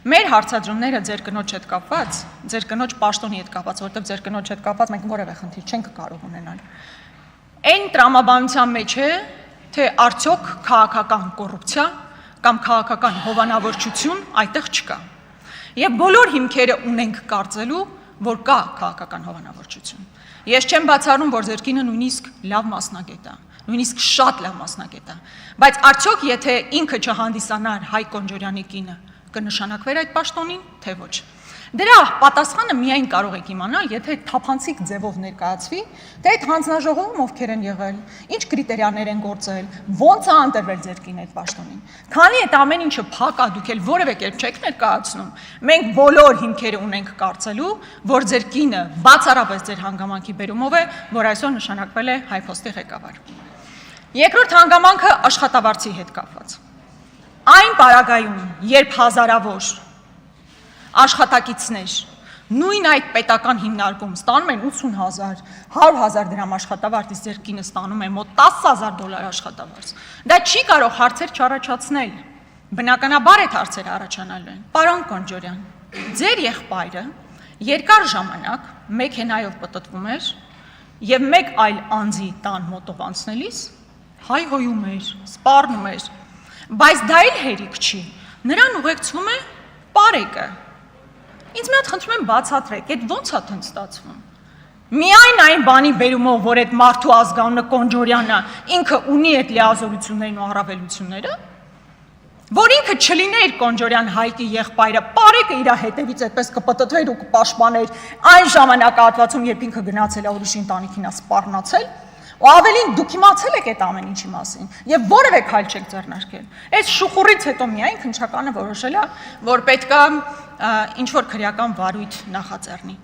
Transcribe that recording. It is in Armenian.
Մեր հարցադրումները ձեր կնոջ հետ կապված, ձեր կնոջ պաշտոնի հետ կապված, որտեղ ձեր կնոջ հետ կապված մենք որևէ խնդիր չենք կարող ունենալ։ Այն տրամաբանության մեջ է, թե արդյոք քաղաքական կոռուպցիա կամ քաղաքական հովանավորչություն այդտեղ չկա։ Եվ բոլոր հիմքերը ունենք կարծելու, որ կա քաղաքական հովանավորչություն։ Ես չեմ բացառում, որ ձեր կինը նույնիսկ լավ մասնագետ է, նույնիսկ շատ լավ մասնագետ է, բայց արդյոք եթե ինքը չհանդիսանար Հայկ Կոնջորյանի կինը, կնշանակվեր այդ պաշտոնին, թե ոչ։ Դրա պատասխանը միայն կարող եք իմանալ, եթե թափանցիկ ձևով ներկայացվի, թե այդ հանձնաժողովում ովքեր են եղել, ինչ կրիտերիաներ են գործել, ոնց է ընտրվել ձեր կինը այդ պաշտոնին։ Քանի այդ ամեն ինչը փակ է, դուք էլ որևէ կերպ չեք ներկայացնում, մենք բոլոր հիմքերը ունենք կարծելու, որ ձեր կինը բացառապես ձեր հանգամանքի բերումով է, որ այսօր նշանակվել է Հայփոստի ղեկավար։ Երկրորդ հանգամանքը աշխատավարձի հետ կապված։ Այն պարագայում, երբ հազարավոր աշխատակիցներ նույն այդ պետական հիմնարկում ստանում են 80,000, 100,000 դրամ աշխատավարձ, իսկ ձեր կինը ստանում է մոտ $10,000 աշխատավարձ, դա չի կարող հարցեր չառաջացնել, բնականաբար այդ հարցերը առաջանալու են։ Պարոն Կոնջորյան, ձեր եղբայրը երկար ժամանակ մեքենայով պտտվում էր եւ մեկ այլ անձի տան մոտով անցնելիս հայհոյում էր, սպառնում էր, բայց դա էլ հերիք չի, նրան ուղեկցում է պարեկը։ Ինձ մի հատ խնդրում եմ բացատրեք, այդ ոնց է տենց ստացվում։ Միայն այն բանի բերումով, որ այդ մարդու ազգանունը Կոնջորյանը ինքը ունի այդ լիազորություններն ու առավելությունները, որ ինքը չլիներ Կոնջորյան Հայկի եղբայրը, պարեկը իր հետևից այդպես կպտտվեր ու կպաշտպաներ այն ժամանակահատվածում, երբ ինքը գնացել է ուրիշի ընտանիքին սպառնացել, ու ավելին դուք իմացել եք այդ ամեն ինչի մասին եւ որևէ քայլ չեք ձեռնարկել։ Այս շուխուրից հետո միայն քննչականը որոշել է, որ պետք է ինչ որ քրեական վարույթ նախաձեռնի։